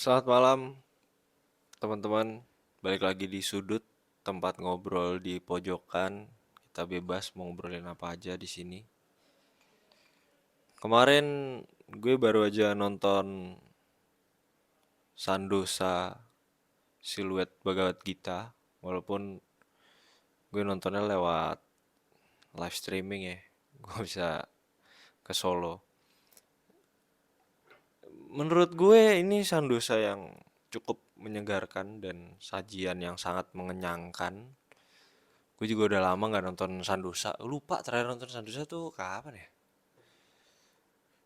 Selamat malam, teman-teman. Balik lagi di sudut tempat ngobrol di pojokan. Kita bebas mau ngobrolin apa aja di sini. Kemarin gue baru aja nonton Sandosa Siluet Bhagavad Gita, walaupun gue nontonnya lewat live streaming ya. Gue bisa ke Solo. Menurut gue ini Sandosa yang cukup menyegarkan dan sajian yang sangat mengenyangkan. Gue juga udah lama nggak nonton Sandosa. Lupa terakhir nonton Sandosa tuh kapan ya?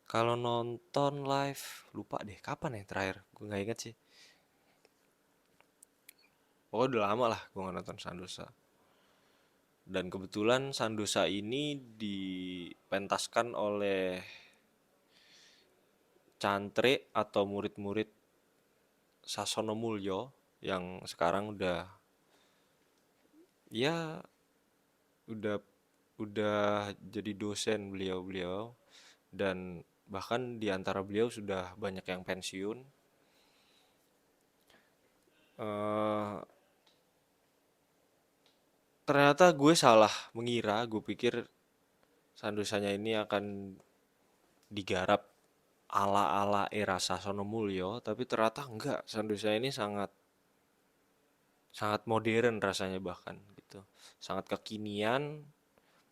Kalau nonton live, lupa deh kapan ya terakhir. Gue nggak inget sih. Pokoknya udah lama lah gue nggak nonton Sandosa. Dan kebetulan Sandosa ini dipentaskan oleh cantrik atau murid-murid Sasono Mulyo yang sekarang ya udah udah jadi dosen beliau-beliau, dan bahkan di antara beliau sudah banyak yang pensiun. eh Ternyata gue salah mengira, gue pikir Sandusanya ini akan digarap ala-ala era Sasono Mulyo, tapi ternyata enggak. Sandusa ini sangat sangat modern rasanya, bahkan gitu. Sangat kekinian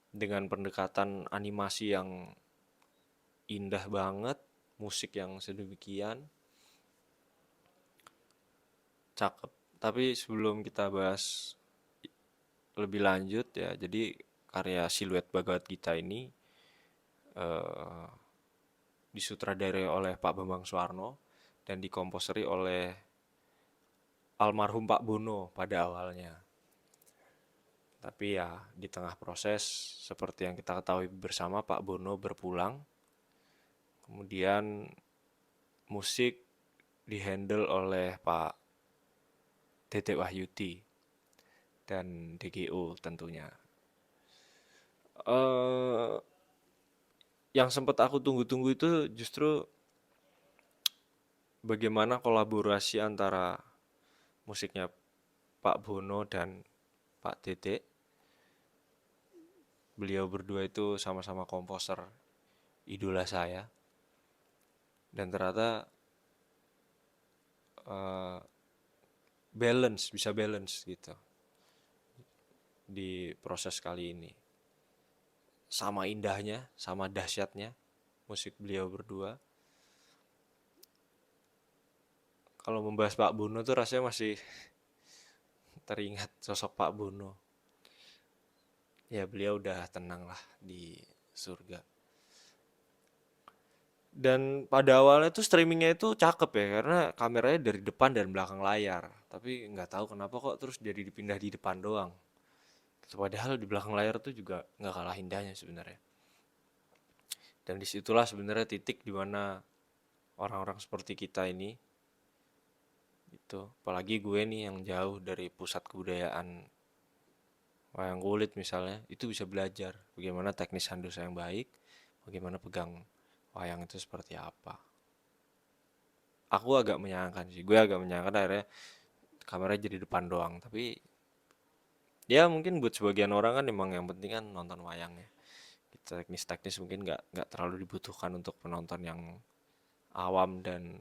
dengan pendekatan animasi yang indah banget, musik yang sedemikian cakep. Tapi sebelum kita bahas lebih lanjut ya, jadi karya Siluet Bhagavad Gita ini eh, disutradarai oleh Pak Bambang Suwarno dan dikomposeri oleh almarhum Pak Bono pada awalnya. Tapi ya di tengah proses seperti yang kita ketahui bersama, Pak Bono berpulang. Kemudian musik dihandle oleh Pak Tete Wahyudi dan DGO tentunya. Eh yang sempat aku tunggu-tunggu itu justru bagaimana kolaborasi antara musiknya Pak Bono dan Pak Tete. Beliau berdua itu sama-sama komposer idola saya, dan ternyata eh, bisa balance gitu di proses kali ini. Sama indahnya, sama dahsyatnya musik beliau berdua. Kalau membahas Pak Bono tuh rasanya masih teringat sosok Pak Bono. Ya beliau udah tenang lah di surga. Dan pada awalnya tuh streamingnya itu cakep ya, karena kameranya dari depan dan belakang layar. Tapi nggak tahu kenapa kok terus jadi dipindah di depan doang. Padahal di belakang layar tuh juga nggak kalah indahnya sebenarnya. Dan disitulah sebenarnya titik dimana orang-orang seperti kita ini, itu apalagi gue nih yang jauh dari pusat kebudayaan wayang kulit misalnya, itu bisa belajar bagaimana teknis handosa yang baik, bagaimana pegang wayang itu seperti apa. Aku agak menyayangkan sih, gue agak menyayangkan akhirnya kameranya jadi depan doang. Tapi ya mungkin buat sebagian orang kan emang yang penting kan nonton wayangnya. Teknis-teknis mungkin nggak terlalu dibutuhkan untuk penonton yang awam dan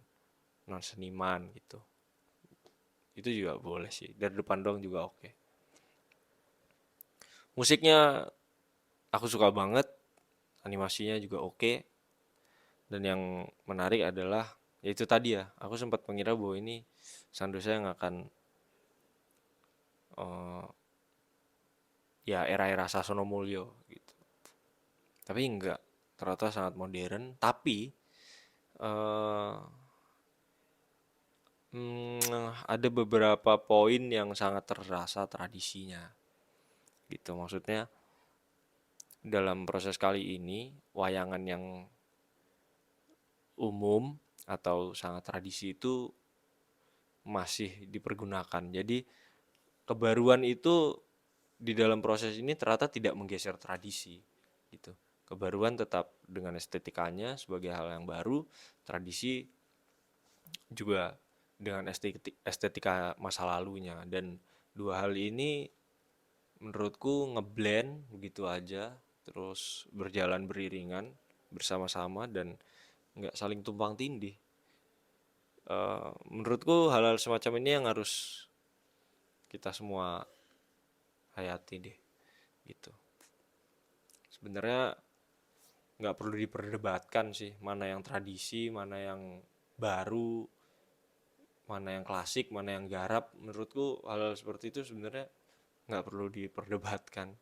non seniman gitu. Itu juga boleh sih, dari depan doang juga oke. Musiknya aku suka banget, animasinya juga oke. Dan yang menarik adalah ya itu tadi ya, aku sempat mengira bahwa ini Sandosa yang akan eh, ya era-era Sasono Mulyo gitu. Tapi enggak, ternyata sangat modern. Tapi eh, ada beberapa poin yang sangat terasa tradisinya gitu. Maksudnya dalam proses kali ini, wayangan yang umum atau sangat tradisi itu masih dipergunakan. Jadi kebaruan itu di dalam proses ini ternyata tidak menggeser tradisi gitu. Kebaruan tetap dengan estetikanya sebagai hal yang baru, tradisi juga dengan estetika masa lalunya, dan dua hal ini menurutku ngeblend begitu aja, terus berjalan beriringan bersama-sama dan nggak saling tumpang tindih. Menurutku hal-hal semacam ini yang harus kita semua hayati deh, gitu. Sebenarnya nggak perlu diperdebatkan sih, mana yang tradisi, mana yang baru, mana yang klasik, mana yang garap. Menurutku hal-hal seperti itu sebenarnya nggak perlu diperdebatkan.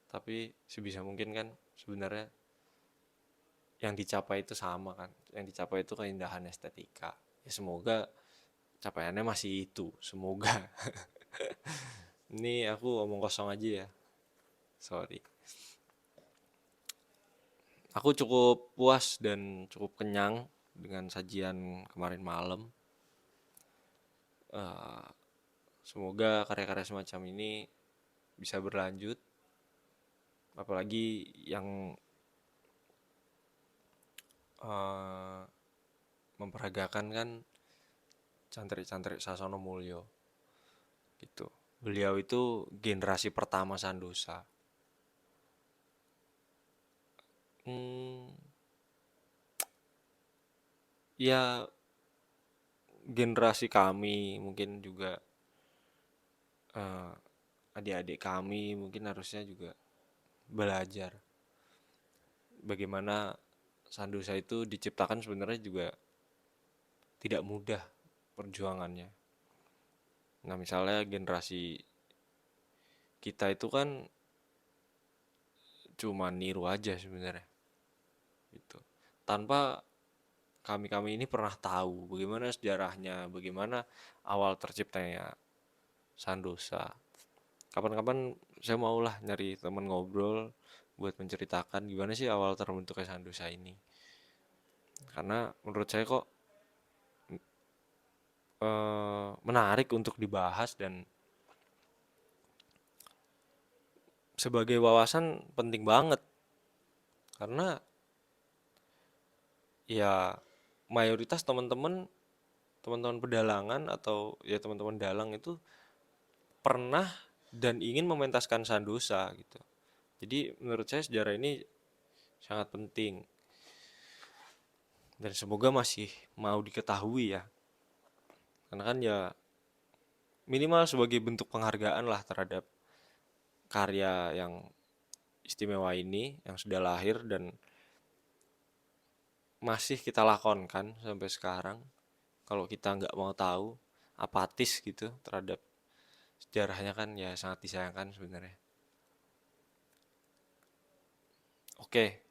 Tapi sebisa mungkin kan sebenarnya yang dicapai itu sama kan. Yang dicapai itu keindahan estetika. Ya semoga capaiannya masih itu. Semoga. Ini aku omong kosong aja ya. Sorry. Aku cukup puas dan cukup kenyang dengan sajian kemarin malam. Eh, Semoga karya-karya semacam ini bisa berlanjut. Apalagi yang eh, memperagakan kan Cantrik-Cantrik Sasono Mulyo gitu. Beliau itu generasi pertama Sandosa. Hmm, ya generasi kami mungkin juga eh, adik-adik kami mungkin harusnya juga belajar bagaimana Sandosa itu diciptakan sebenarnya juga tidak mudah perjuangannya. Nah, misalnya generasi kita itu kan cuma niru aja sebenarnya gitu. Tanpa kami-kami ini pernah tahu bagaimana sejarahnya, bagaimana awal terciptanya Sandosa. Kapan-kapan saya maulah nyari teman ngobrol buat menceritakan gimana sih awal terbentuknya Sandosa ini. Karena menurut saya kok menarik untuk dibahas dan sebagai wawasan penting banget. Karena ya mayoritas teman-teman pedalangan atau ya teman-teman dalang itu pernah dan ingin mementaskan Sandosa gitu. Jadi menurut saya sejarah ini sangat penting dan semoga masih mau diketahui ya. Karena kan ya minimal sebagai bentuk penghargaan lah terhadap karya yang istimewa ini yang sudah lahir dan masih kita lakonkan sampai sekarang. Kalau kita nggak mau tahu, apatis gitu terhadap sejarahnya kan ya sangat disayangkan sebenarnya. Oke,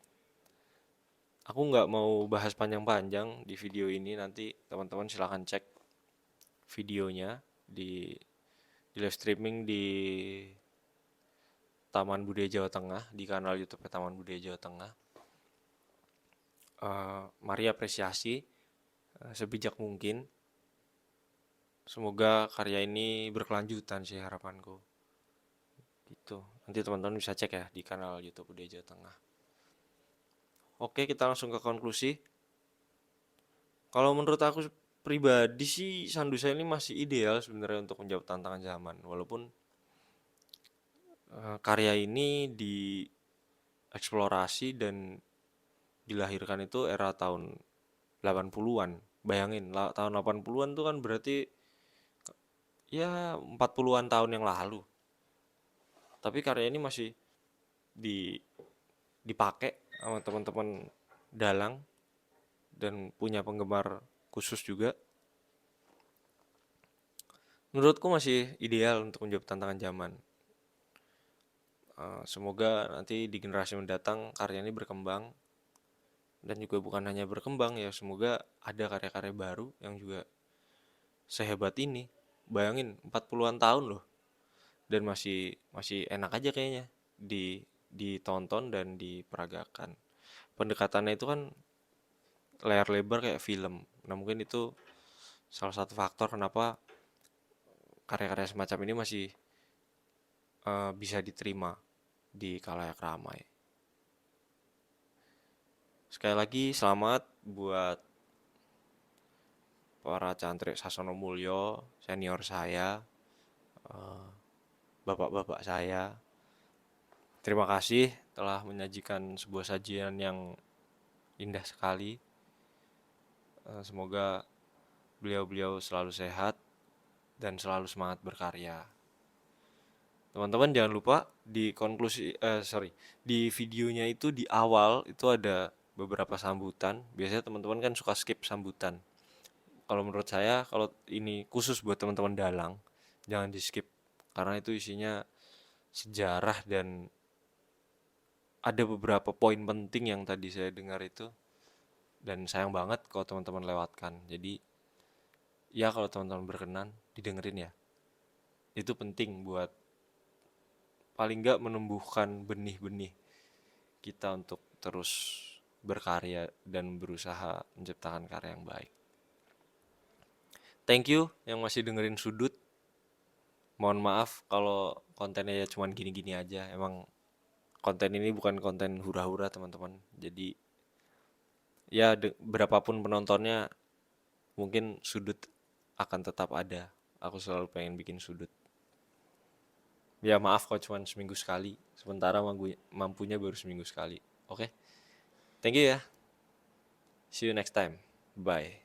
aku nggak mau bahas panjang-panjang di video ini, nanti teman-teman silahkan cek videonya di live streaming di Taman Budaya Jawa Tengah, di kanal YouTube Taman Budaya Jawa Tengah. Mari apresiasi sebijak mungkin. Semoga karya ini berkelanjutan sih harapanku. Gitu. Nanti teman-teman bisa cek ya di kanal YouTube Budaya Jawa Tengah. Oke, kita langsung ke konklusi. Kalau menurut aku pribadi sih Sandosa ini masih ideal sebenarnya untuk menjawab tantangan zaman. Walaupun karya ini dieksplorasi dan dilahirkan itu era tahun 80-an. Bayangin, tahun 80-an tuh kan berarti ya 40-an tahun yang lalu. Tapi karya ini masih di dipakai sama teman-teman dalang dan punya penggemar khusus juga. Menurutku masih ideal untuk menjawab tantangan zaman. Semoga nanti di generasi mendatang karya ini berkembang dan juga bukan hanya berkembang ya, semoga ada karya-karya baru yang juga sehebat ini. Bayangin 40-an tahun loh dan masih masih enak aja kayaknya ditonton dan diperagakan. Pendekatannya itu kan layar lebar kayak film. Nah, mungkin itu salah satu faktor kenapa karya-karya semacam ini masih bisa diterima di khalayak ramai. Sekali lagi selamat buat para cantrik Sasono Mulyo, senior saya, bapak-bapak saya. Terima kasih telah menyajikan sebuah sajian yang indah sekali. Semoga beliau-beliau selalu sehat dan selalu semangat berkarya. Teman-teman jangan lupa di videonya itu di awal itu ada beberapa sambutan. Biasanya teman-teman kan suka skip sambutan. Kalau menurut saya, kalau ini khusus buat teman-teman dalang, jangan di skip karena itu isinya sejarah dan ada beberapa poin penting yang tadi saya dengar itu, dan sayang banget kalau teman-teman lewatkan. Jadi ya kalau teman-teman berkenan didengerin ya. Itu penting buat paling nggak menumbuhkan benih-benih kita untuk terus berkarya dan berusaha menciptakan karya yang baik. Thank you yang masih dengerin Sudut. Mohon maaf kalau kontennya ya cuman gini-gini aja. Emang konten ini bukan konten hura-hura teman-teman. Jadi ya berapapun penontonnya mungkin Sudut akan tetap ada. Aku selalu pengen bikin Sudut. Ya maaf kalau cuma seminggu sekali. Sementara mampunya baru seminggu sekali. Oke? Thank you ya. See you next time. Bye.